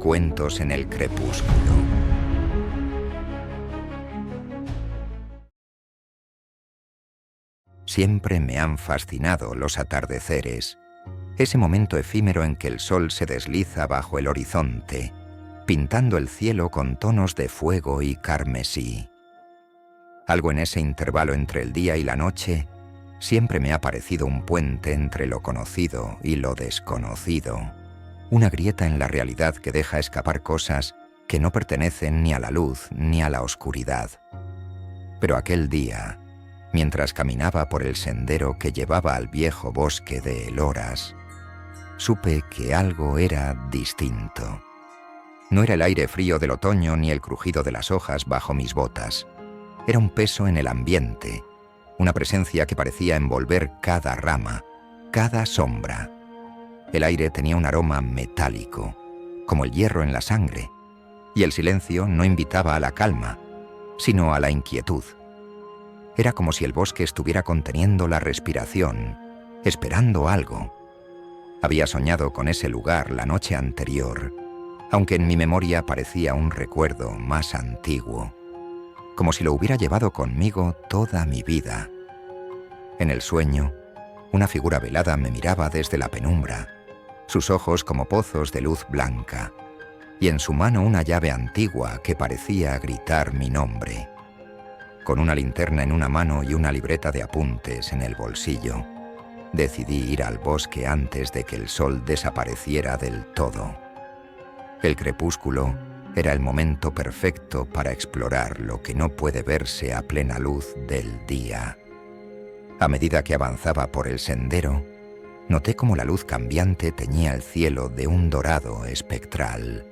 Cuentos en el crepúsculo. Siempre me han fascinado los atardeceres, ese momento efímero en que el sol se desliza bajo el horizonte, pintando el cielo con tonos de fuego y carmesí. Algo en ese intervalo entre el día y la noche siempre me ha parecido un puente entre lo conocido y lo desconocido, una grieta en la realidad que deja escapar cosas que no pertenecen ni a la luz ni a la oscuridad. Pero aquel día, mientras caminaba por el sendero que llevaba al viejo bosque de Eloras, supe que algo era distinto. No era el aire frío del otoño ni el crujido de las hojas bajo mis botas. Era un peso en el ambiente, una presencia que parecía envolver cada rama, cada sombra. El aire tenía un aroma metálico, como el hierro en la sangre, y el silencio no invitaba a la calma, sino a la inquietud. Era como si el bosque estuviera conteniendo la respiración, esperando algo. Había soñado con ese lugar la noche anterior, aunque en mi memoria parecía un recuerdo más antiguo, como si lo hubiera llevado conmigo toda mi vida. En el sueño, una figura velada me miraba desde la penumbra, sus ojos como pozos de luz blanca, y en su mano una llave antigua que parecía gritar mi nombre. Con una linterna en una mano y una libreta de apuntes en el bolsillo, decidí ir al bosque antes de que el sol desapareciera del todo. El crepúsculo era el momento perfecto para explorar lo que no puede verse a plena luz del día. A medida que avanzaba por el sendero, noté cómo la luz cambiante teñía el cielo de un dorado espectral,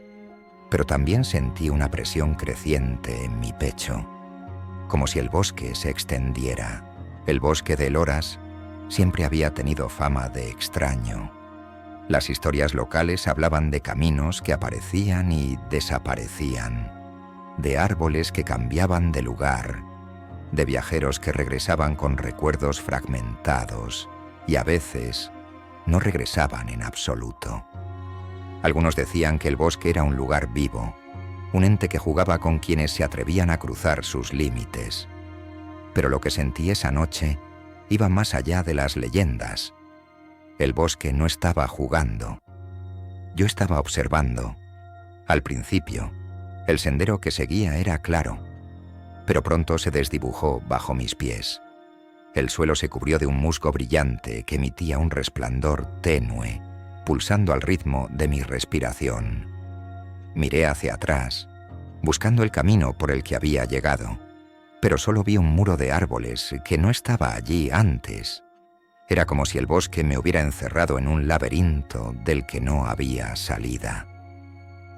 pero también sentí una presión creciente en mi pecho, como si el bosque se extendiera. El bosque de Eloras siempre había tenido fama de extraño. Las historias locales hablaban de caminos que aparecían y desaparecían, de árboles que cambiaban de lugar, de viajeros que regresaban con recuerdos fragmentados y a veces no regresaban en absoluto. Algunos decían que el bosque era un lugar vivo, un ente que jugaba con quienes se atrevían a cruzar sus límites. Pero lo que sentí esa noche iba más allá de las leyendas. El bosque no estaba jugando. Yo estaba observando. Al principio, el sendero que seguía era claro, pero pronto se desdibujó bajo mis pies. El suelo se cubrió de un musgo brillante que emitía un resplandor tenue, pulsando al ritmo de mi respiración. Miré hacia atrás, buscando el camino por el que había llegado, pero solo vi un muro de árboles que no estaba allí antes. Era como si el bosque me hubiera encerrado en un laberinto del que no había salida.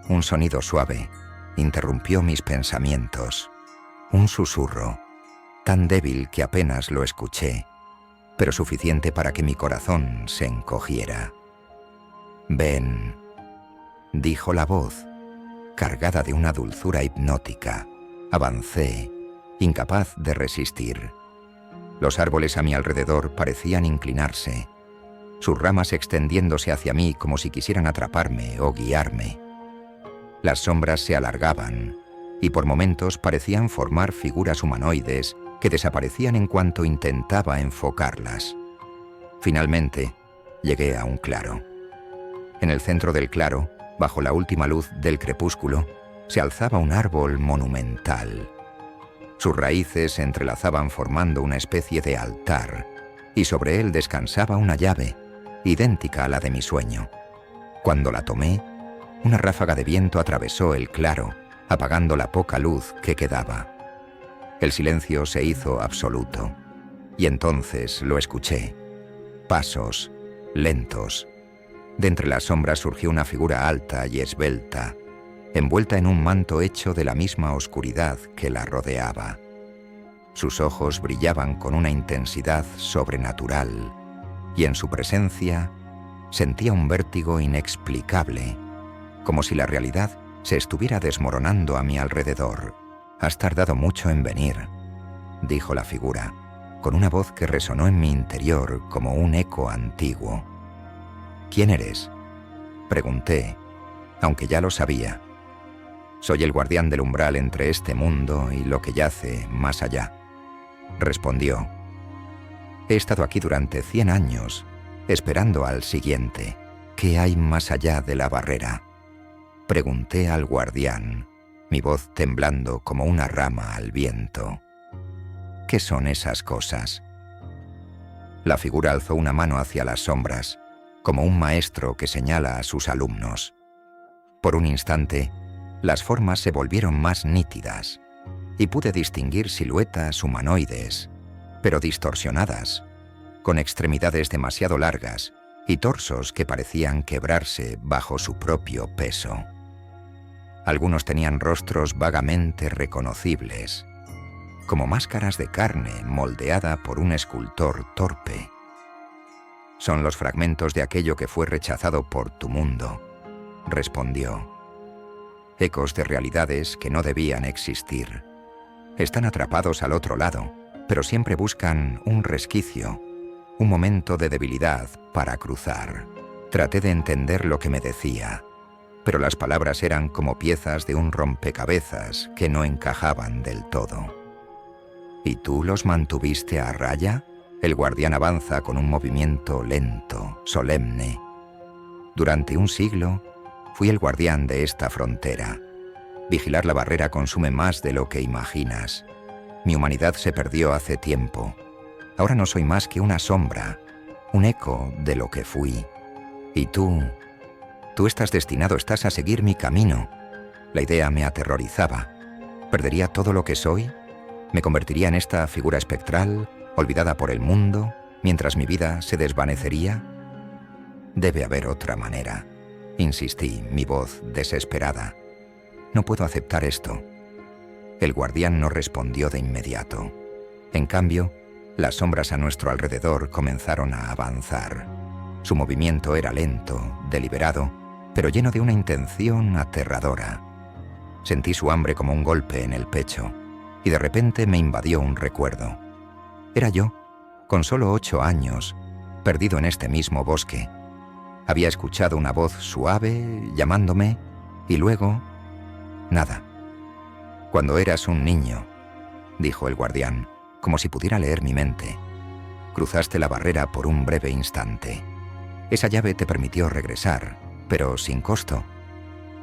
Un sonido suave interrumpió mis pensamientos, un susurro, tan débil que apenas lo escuché, pero suficiente para que mi corazón se encogiera. «Ven», dijo la voz, cargada de una dulzura hipnótica. Avancé, incapaz de resistir. Los árboles a mi alrededor parecían inclinarse, sus ramas extendiéndose hacia mí como si quisieran atraparme o guiarme. Las sombras se alargaban y por momentos parecían formar figuras humanoides que desaparecían en cuanto intentaba enfocarlas. Finalmente, llegué a un claro. En el centro del claro, bajo la última luz del crepúsculo, se alzaba un árbol monumental. Sus raíces se entrelazaban formando una especie de altar, y sobre él descansaba una llave, idéntica a la de mi sueño. Cuando la tomé, una ráfaga de viento atravesó el claro, apagando la poca luz que quedaba. El silencio se hizo absoluto, y entonces lo escuché. Pasos, lentos. De entre las sombras surgió una figura alta y esbelta, envuelta en un manto hecho de la misma oscuridad que la rodeaba. Sus ojos brillaban con una intensidad sobrenatural, y en su presencia sentía un vértigo inexplicable, como si la realidad se estuviera desmoronando a mi alrededor. «Has tardado mucho en venir», dijo la figura, con una voz que resonó en mi interior como un eco antiguo. «¿Quién eres?», pregunté, aunque ya lo sabía. Soy el guardián del umbral entre este mundo y lo que yace más allá, respondió. He estado aquí durante 100 años, esperando al siguiente. ¿Qué hay más allá de la barrera? Pregunté al guardián, mi voz temblando como una rama al viento. ¿Qué son esas cosas? La figura alzó una mano hacia las sombras, como un maestro que señala a sus alumnos. Por un instante, las formas se volvieron más nítidas y pude distinguir siluetas humanoides, pero distorsionadas, con extremidades demasiado largas y torsos que parecían quebrarse bajo su propio peso. Algunos tenían rostros vagamente reconocibles, como máscaras de carne moldeada por un escultor torpe. Son los fragmentos de aquello que fue rechazado por tu mundo, respondió. Ecos de realidades que no debían existir. Están atrapados al otro lado, pero siempre buscan un resquicio, un momento de debilidad para cruzar. Traté de entender lo que me decía, pero las palabras eran como piezas de un rompecabezas que no encajaban del todo. ¿Y tú los mantuviste a raya? El guardián avanza con un movimiento lento, solemne. Durante un siglo, fui el guardián de esta frontera. Vigilar la barrera consume más de lo que imaginas. Mi humanidad se perdió hace tiempo. Ahora no soy más que una sombra, un eco de lo que fui. Y tú estás destinado, estás a seguir mi camino. La idea me aterrorizaba. ¿Perdería todo lo que soy? ¿Me convertiría en esta figura espectral, olvidada por el mundo, mientras mi vida se desvanecería? Debe haber otra manera, insistí, mi voz desesperada. No puedo aceptar esto. El guardián no respondió de inmediato. En cambio, las sombras a nuestro alrededor comenzaron a avanzar. Su movimiento era lento, deliberado, pero lleno de una intención aterradora. Sentí su hambre como un golpe en el pecho, y de repente me invadió un recuerdo. Era yo, con solo 8 años, perdido en este mismo bosque. Había escuchado una voz suave llamándome, y luego, nada. Cuando eras un niño, dijo el guardián, como si pudiera leer mi mente, cruzaste la barrera por un breve instante. Esa llave te permitió regresar, pero sin costo.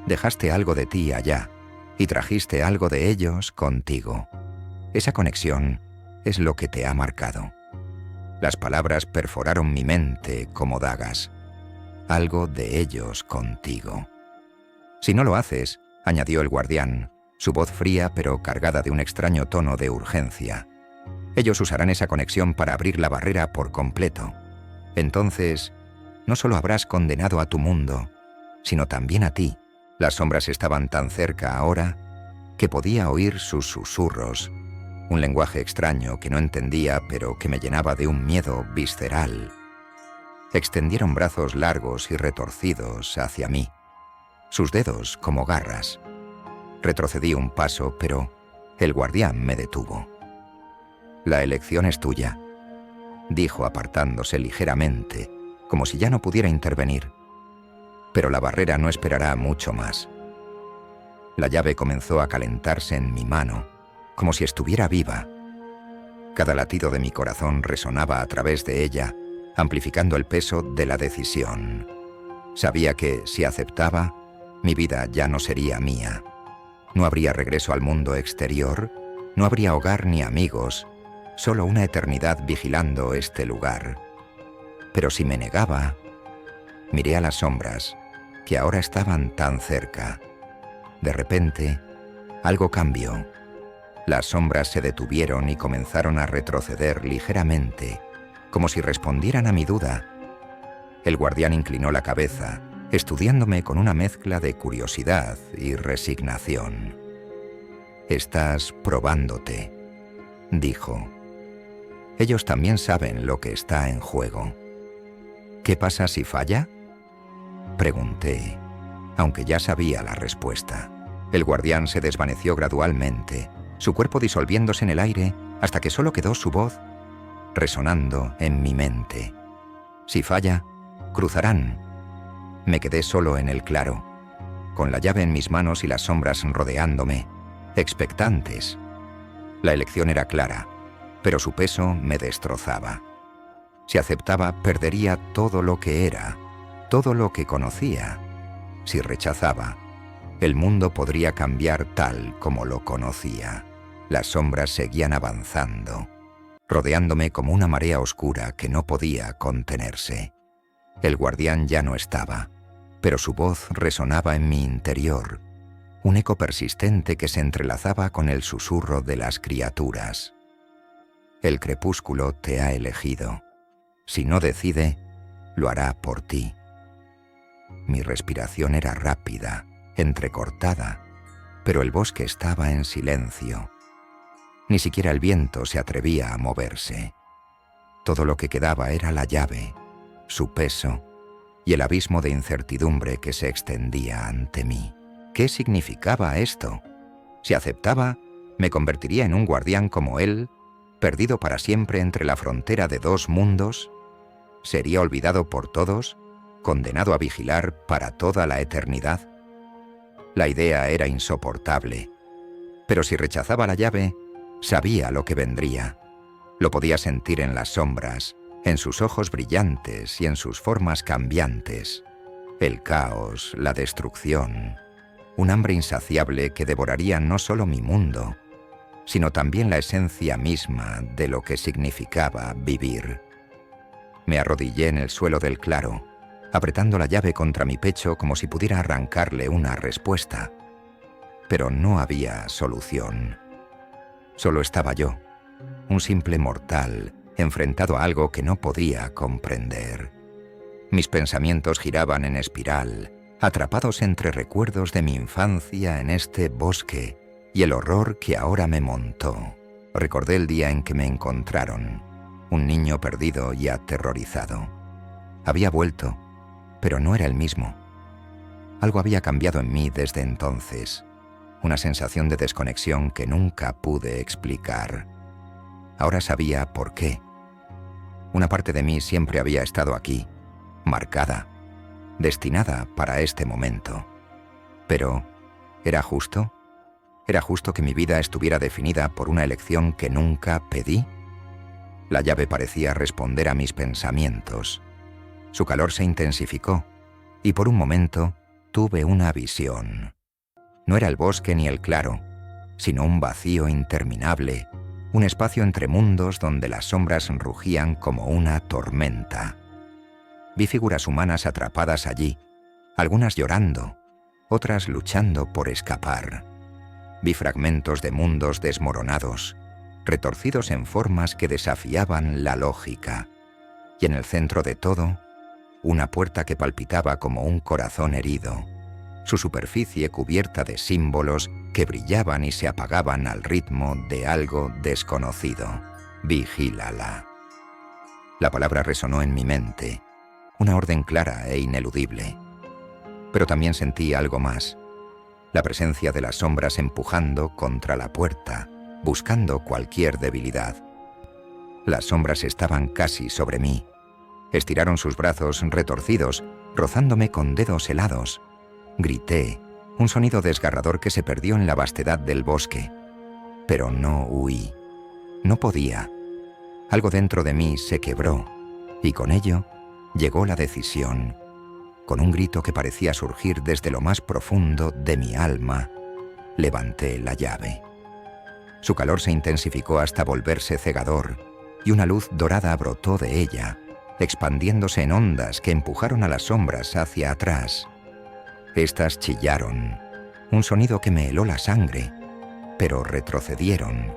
Dejaste algo de ti allá y trajiste algo de ellos contigo. Esa conexión es lo que te ha marcado. Las palabras perforaron mi mente como dagas. Algo de ellos contigo. Si no lo haces, añadió el guardián, su voz fría pero cargada de un extraño tono de urgencia. Ellos usarán esa conexión para abrir la barrera por completo. Entonces, no solo habrás condenado a tu mundo, sino también a ti. Las sombras estaban tan cerca ahora que podía oír sus susurros, un lenguaje extraño que no entendía pero que me llenaba de un miedo visceral. Extendieron brazos largos y retorcidos hacia mí, sus dedos como garras. Retrocedí un paso, pero el guardián me detuvo. La elección es tuya, dijo apartándose ligeramente, como si ya no pudiera intervenir. Pero la barrera no esperará mucho más. La llave comenzó a calentarse en mi mano, como si estuviera viva. Cada latido de mi corazón resonaba a través de ella, amplificando el peso de la decisión. Sabía que, si aceptaba, mi vida ya no sería mía. No habría regreso al mundo exterior, no habría hogar ni amigos, solo una eternidad vigilando este lugar. Pero si me negaba, miré a las sombras, que ahora estaban tan cerca. De repente, algo cambió. Las sombras se detuvieron y comenzaron a retroceder ligeramente, como si respondieran a mi duda. El guardián inclinó la cabeza, estudiándome con una mezcla de curiosidad y resignación. «Estás probándote», dijo. «Ellos también saben lo que está en juego». «¿Qué pasa si falla?», pregunté, aunque ya sabía la respuesta. El guardián se desvaneció gradualmente, su cuerpo disolviéndose en el aire hasta que solo quedó su voz resonando en mi mente. «Si falla, cruzarán». Me quedé solo en el claro. con la llave en mis manos y las sombras rodeándome, expectantes. La elección era clara, pero su peso me destrozaba. Si aceptaba, perdería todo lo que era, todo lo que conocía. Si rechazaba, el mundo podría cambiar tal como lo conocía. Las sombras seguían avanzando, rodeándome como una marea oscura que no podía contenerse. El guardián ya no estaba, pero su voz resonaba en mi interior, un eco persistente que se entrelazaba con el susurro de las criaturas. El crepúsculo te ha elegido. Si no decide, lo hará por ti. Mi respiración era rápida, entrecortada, pero el bosque estaba en silencio. Ni siquiera el viento se atrevía a moverse. Todo lo que quedaba era la llave, su peso y el abismo de incertidumbre que se extendía ante mí. ¿Qué significaba esto? Si aceptaba, me convertiría en un guardián como él, perdido para siempre entre la frontera de dos mundos. ¿Sería olvidado por todos, condenado a vigilar para toda la eternidad? La idea era insoportable, pero si rechazaba la llave, sabía lo que vendría. Lo podía sentir en las sombras, en sus ojos brillantes y en sus formas cambiantes. El caos, la destrucción, un hambre insaciable que devoraría no solo mi mundo, sino también la esencia misma de lo que significaba vivir. Me arrodillé en el suelo del claro, apretando la llave contra mi pecho como si pudiera arrancarle una respuesta. Pero no había solución. Solo estaba yo, un simple mortal, enfrentado a algo que no podía comprender. Mis pensamientos giraban en espiral, atrapados entre recuerdos de mi infancia en este bosque y el horror que ahora me montó. Recordé el día en que me encontraron, un niño perdido y aterrorizado. Había vuelto, pero no era el mismo. Algo había cambiado en mí desde entonces, una sensación de desconexión que nunca pude explicar. Ahora sabía por qué. Una parte de mí siempre había estado aquí, marcada, destinada para este momento. Pero, ¿era justo? ¿Era justo que mi vida estuviera definida por una elección que nunca pedí? La llave parecía responder a mis pensamientos. Su calor se intensificó, y por un momento tuve una visión. No era el bosque ni el claro, sino un vacío interminable, un espacio entre mundos donde las sombras rugían como una tormenta. Vi figuras humanas atrapadas allí, algunas llorando, otras luchando por escapar. Vi fragmentos de mundos desmoronados, retorcidos en formas que desafiaban la lógica, y en el centro de todo, una puerta que palpitaba como un corazón herido, su superficie cubierta de símbolos que brillaban y se apagaban al ritmo de algo desconocido. Vigílala. La palabra resonó en mi mente, una orden clara e ineludible. Pero también sentí algo más, la presencia de las sombras empujando contra la puerta, buscando cualquier debilidad. Las sombras estaban casi sobre mí. Estiraron sus brazos retorcidos, rozándome con dedos helados. Grité, un sonido desgarrador que se perdió en la vastedad del bosque. Pero no huí. No podía. Algo dentro de mí se quebró, y con ello llegó la decisión. Con un grito que parecía surgir desde lo más profundo de mi alma, levanté la llave. Su calor se intensificó hasta volverse cegador, y una luz dorada brotó de ella, expandiéndose en ondas que empujaron a las sombras hacia atrás. Estas chillaron, un sonido que me heló la sangre, pero retrocedieron,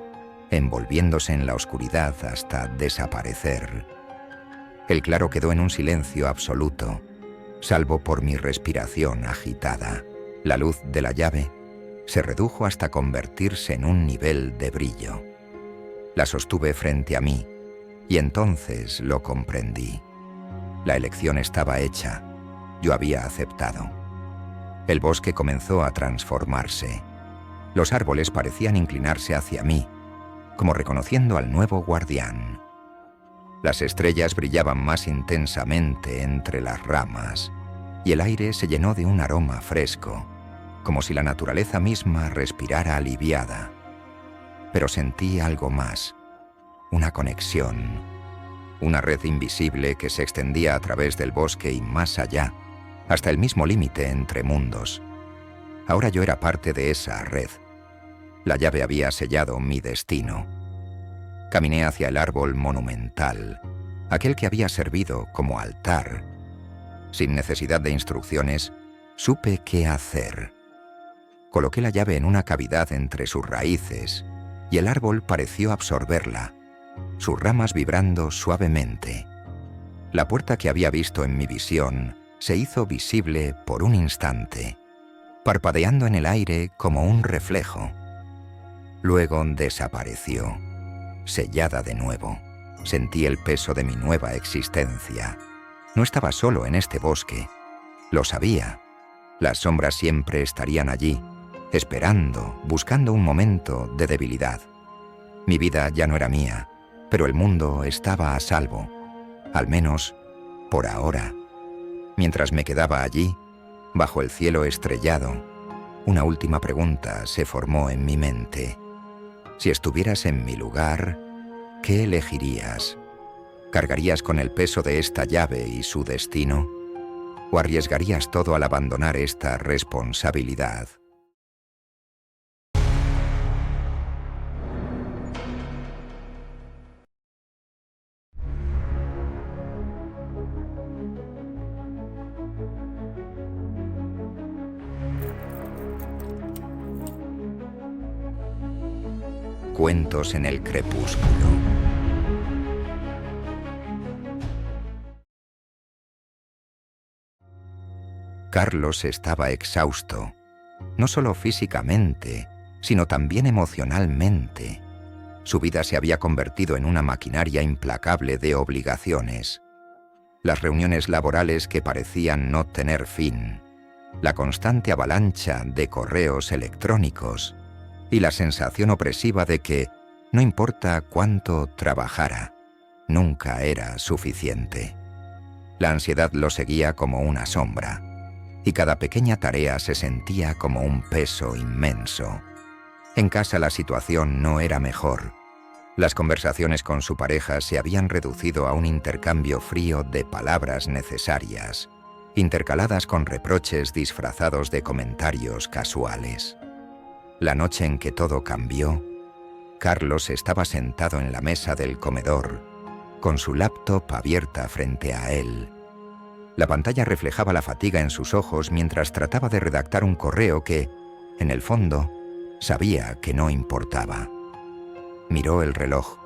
envolviéndose en la oscuridad hasta desaparecer. El claro quedó en un silencio absoluto, salvo por mi respiración agitada. La luz de la llave se redujo hasta convertirse en un nivel de brillo. La sostuve frente a mí, y entonces lo comprendí. La elección estaba hecha. Yo había aceptado. El bosque comenzó a transformarse. Los árboles parecían inclinarse hacia mí, como reconociendo al nuevo guardián. Las estrellas brillaban más intensamente entre las ramas, y el aire se llenó de un aroma fresco, como si la naturaleza misma respirara aliviada. Pero sentí algo más, una conexión, una red invisible que se extendía a través del bosque y más allá, hasta el mismo límite entre mundos. Ahora yo era parte de esa red. La llave había sellado mi destino. Caminé hacia el árbol monumental, aquel que había servido como altar. Sin necesidad de instrucciones, supe qué hacer. Coloqué la llave en una cavidad entre sus raíces y el árbol pareció absorberla, sus ramas vibrando suavemente. La puerta que había visto en mi visión se hizo visible por un instante, parpadeando en el aire como un reflejo. Luego desapareció, sellada de nuevo. Sentí el peso de mi nueva existencia. No estaba solo en este bosque. Lo sabía. Las sombras siempre estarían allí, esperando, buscando un momento de debilidad. Mi vida ya no era mía, pero el mundo estaba a salvo, al menos por ahora. Mientras me quedaba allí, bajo el cielo estrellado, una última pregunta se formó en mi mente. Si estuvieras en mi lugar, ¿qué elegirías? ¿Cargarías con el peso de esta llave y su destino? ¿O arriesgarías todo al abandonar esta responsabilidad? Cuentos en el crepúsculo. Carlos estaba exhausto, no solo físicamente, sino también emocionalmente. Su vida se había convertido en una maquinaria implacable de obligaciones. Las reuniones laborales que parecían no tener fin, la constante avalancha de correos electrónicos y la sensación opresiva de que, no importa cuánto trabajara, nunca era suficiente. La ansiedad lo seguía como una sombra, y cada pequeña tarea se sentía como un peso inmenso. En casa la situación no era mejor. Las conversaciones con su pareja se habían reducido a un intercambio frío de palabras necesarias, intercaladas con reproches disfrazados de comentarios casuales. La noche en que todo cambió, Carlos estaba sentado en la mesa del comedor, con su laptop abierta frente a él. La pantalla reflejaba la fatiga en sus ojos mientras trataba de redactar un correo que, en el fondo, sabía que no importaba. Miró el reloj.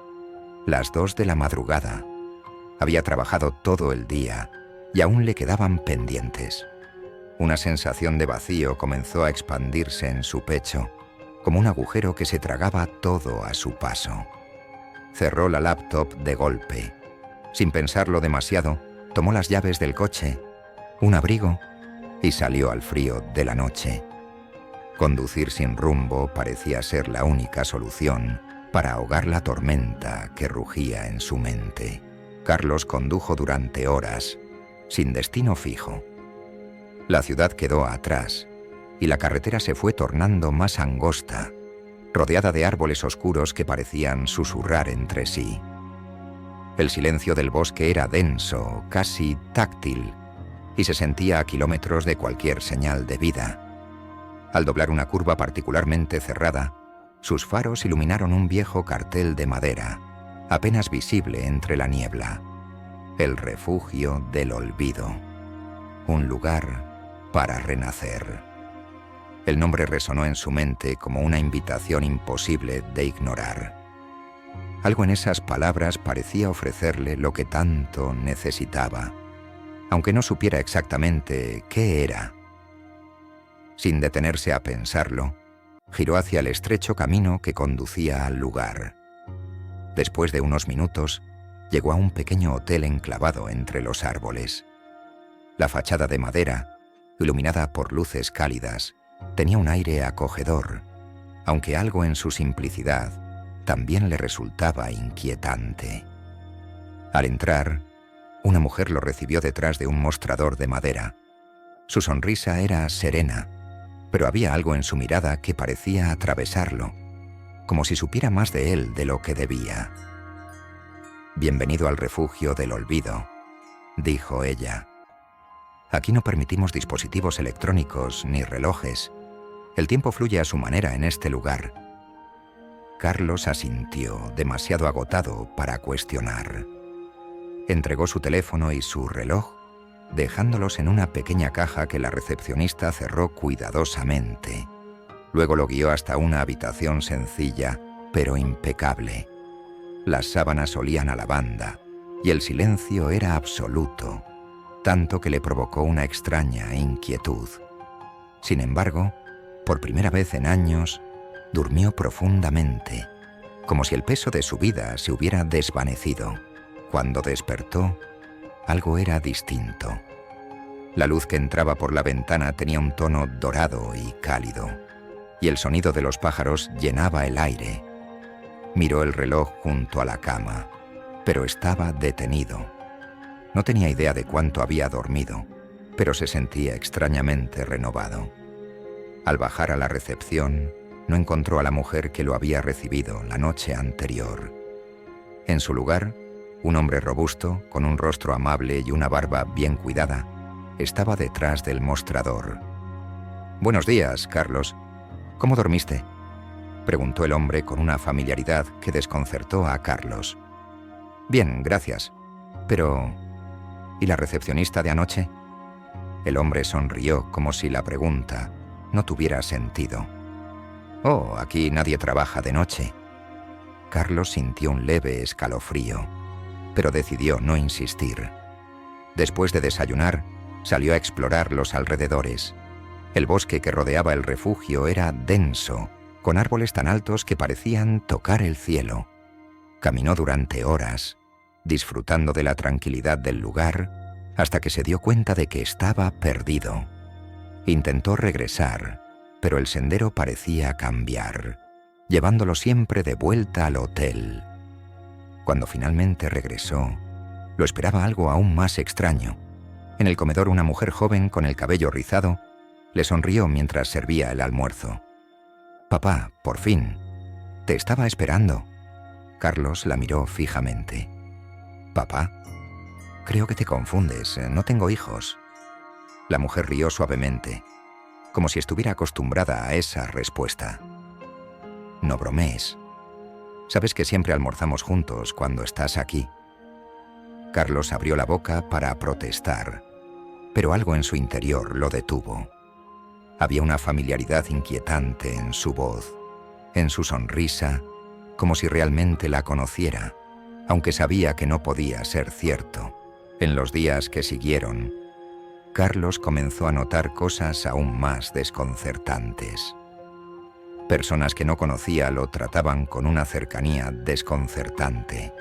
Las 2 de la madrugada. Había trabajado todo el día y aún le quedaban pendientes. Una sensación de vacío comenzó a expandirse en su pecho, como un agujero que se tragaba todo a su paso. Cerró la laptop de golpe. Sin pensarlo demasiado, tomó las llaves del coche, un abrigo y salió al frío de la noche. Conducir sin rumbo parecía ser la única solución para ahogar la tormenta que rugía en su mente. Carlos condujo durante horas, sin destino fijo. La ciudad quedó atrás y la carretera se fue tornando más angosta, rodeada de árboles oscuros que parecían susurrar entre sí. El silencio del bosque era denso, casi táctil, y se sentía a kilómetros de cualquier señal de vida. Al doblar una curva particularmente cerrada, sus faros iluminaron un viejo cartel de madera, apenas visible entre la niebla. El refugio del olvido. Un lugar para renacer. El nombre resonó en su mente como una invitación imposible de ignorar. Algo en esas palabras parecía ofrecerle lo que tanto necesitaba, aunque no supiera exactamente qué era. Sin detenerse a pensarlo, giró hacia el estrecho camino que conducía al lugar. Después de unos minutos, llegó a un pequeño hotel enclavado entre los árboles. La fachada de madera, iluminada por luces cálidas, tenía un aire acogedor, aunque algo en su simplicidad también le resultaba inquietante. Al entrar, una mujer lo recibió detrás de un mostrador de madera. Su sonrisa era serena, pero había algo en su mirada que parecía atravesarlo, como si supiera más de él de lo que debía. «Bienvenido al refugio del olvido», dijo ella. «Aquí no permitimos dispositivos electrónicos ni relojes. El tiempo fluye a su manera en este lugar». Carlos asintió, demasiado agotado para cuestionar. Entregó su teléfono y su reloj, dejándolos en una pequeña caja que la recepcionista cerró cuidadosamente. Luego lo guió hasta una habitación sencilla, pero impecable. Las sábanas olían a lavanda y el silencio era absoluto, tanto que le provocó una extraña inquietud. Sin embargo, por primera vez en años, durmió profundamente, como si el peso de su vida se hubiera desvanecido. Cuando despertó, algo era distinto. La luz que entraba por la ventana tenía un tono dorado y cálido, y el sonido de los pájaros llenaba el aire. Miró el reloj junto a la cama, pero estaba detenido. No tenía idea de cuánto había dormido, pero se sentía extrañamente renovado. Al bajar a la recepción, no encontró a la mujer que lo había recibido la noche anterior. En su lugar, un hombre robusto, con un rostro amable y una barba bien cuidada, estaba detrás del mostrador. «Buenos días, Carlos. ¿Cómo dormiste?», preguntó el hombre con una familiaridad que desconcertó a Carlos. «Bien, gracias. Pero... ¿y la recepcionista de anoche?». El hombre sonrió como si la pregunta no tuviera sentido. «Oh, aquí nadie trabaja de noche». Carlos sintió un leve escalofrío, pero decidió no insistir. Después de desayunar, salió a explorar los alrededores. El bosque que rodeaba el refugio era denso, con árboles tan altos que parecían tocar el cielo. Caminó durante horas, disfrutando de la tranquilidad del lugar, hasta que se dio cuenta de que estaba perdido. Intentó regresar, pero el sendero parecía cambiar, llevándolo siempre de vuelta al hotel. Cuando finalmente regresó, lo esperaba algo aún más extraño. En el comedor, una mujer joven con el cabello rizado le sonrió mientras servía el almuerzo. «Papá, por fin. Te estaba esperando». Carlos la miró fijamente. «¿Papá? Creo que te confundes. No tengo hijos». La mujer rió suavemente, como si estuviera acostumbrada a esa respuesta. «No bromees. Sabes que siempre almorzamos juntos cuando estás aquí». Carlos abrió la boca para protestar, pero algo en su interior lo detuvo. Había una familiaridad inquietante en su voz, en su sonrisa, como si realmente la conociera, aunque sabía que no podía ser cierto. En los días que siguieron, Carlos comenzó a notar cosas aún más desconcertantes. Personas que no conocía lo trataban con una cercanía desconcertante.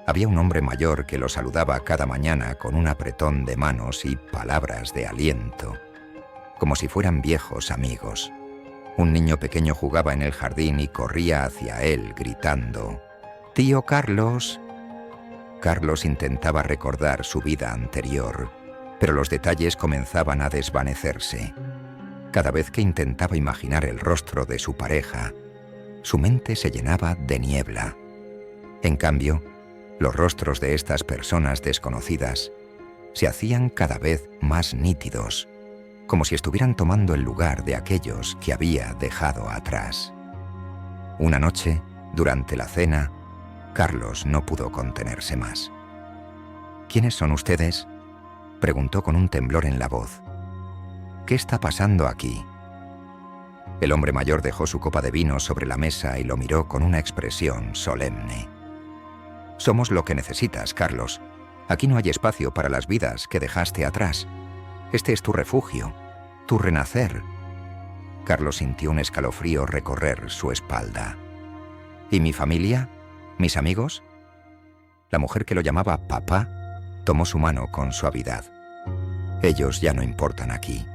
Había un hombre mayor que lo saludaba cada mañana con un apretón de manos y palabras de aliento, como si fueran viejos amigos. Un niño pequeño jugaba en el jardín y corría hacia él gritando: «¡Tío Carlos!». Carlos intentaba recordar su vida anterior, pero los detalles comenzaban a desvanecerse. Cada vez que intentaba imaginar el rostro de su pareja, su mente se llenaba de niebla. En cambio, los rostros de estas personas desconocidas se hacían cada vez más nítidos, como si estuvieran tomando el lugar de aquellos que había dejado atrás. Una noche, durante la cena, Carlos no pudo contenerse más. «¿Quiénes son ustedes?», preguntó con un temblor en la voz. «¿Qué está pasando aquí?». El hombre mayor dejó su copa de vino sobre la mesa y lo miró con una expresión solemne. «Somos lo que necesitas, Carlos. Aquí no hay espacio para las vidas que dejaste atrás. Este es tu refugio, tu renacer». Carlos sintió un escalofrío recorrer su espalda. «¿Y mi familia? ¿Mis amigos?». La mujer que lo llamaba papá tomó su mano con suavidad. «Ellos ya no importan aquí.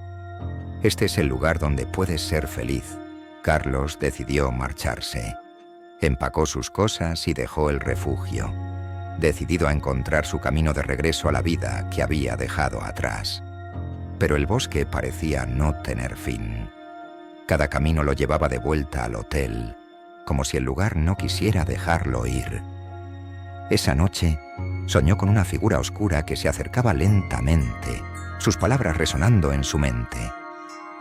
Este es el lugar donde puedes ser feliz». Carlos decidió marcharse. Empacó sus cosas y dejó el refugio, decidido a encontrar su camino de regreso a la vida que había dejado atrás. pero el bosque parecía no tener fin. Cada camino lo llevaba de vuelta al hotel, como si el lugar no quisiera dejarlo ir. Esa noche soñó con una figura oscura que se acercaba lentamente, sus palabras resonando en su mente.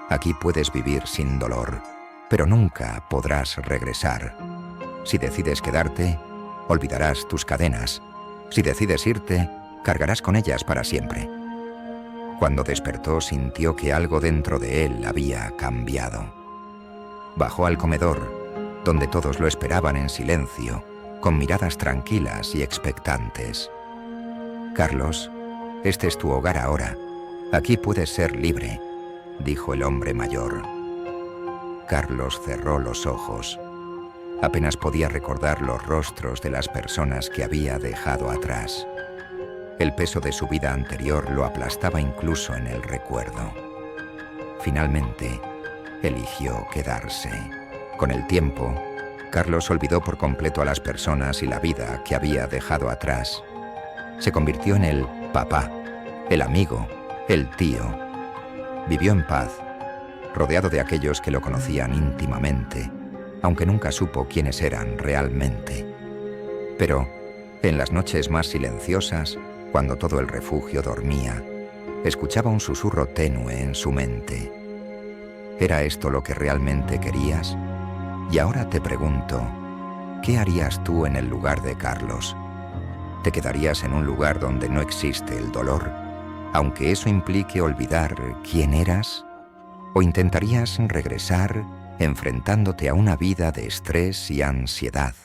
Aquí puedes vivir sin dolor, pero nunca podrás regresar. Si decides quedarte, olvidarás tus cadenas. Si decides irte, cargarás con ellas para siempre. Cuando despertó, sintió que algo dentro de él había cambiado. Bajó al comedor, donde todos lo esperaban en silencio, con miradas tranquilas y expectantes. «Carlos, este es tu hogar ahora. Aquí puedes ser libre», dijo el hombre mayor. Carlos cerró los ojos. Apenas podía recordar los rostros de las personas que había dejado atrás. El peso de su vida anterior lo aplastaba incluso en el recuerdo. Finalmente, eligió quedarse. Con el tiempo, Carlos olvidó por completo a las personas y la vida que había dejado atrás. Se convirtió en el papá, el amigo, el tío. Vivió en paz, rodeado de aquellos que lo conocían íntimamente, aunque nunca supo quiénes eran realmente. Pero, en las noches más silenciosas, cuando todo el refugio dormía, escuchaba un susurro tenue en su mente. ¿Era esto lo que realmente querías? Y ahora te pregunto, ¿qué harías tú en el lugar de Carlos? ¿Te quedarías en un lugar donde no existe el dolor, aunque eso implique olvidar quién eras? ¿O intentarías regresar enfrentándote a una vida de estrés y ansiedad?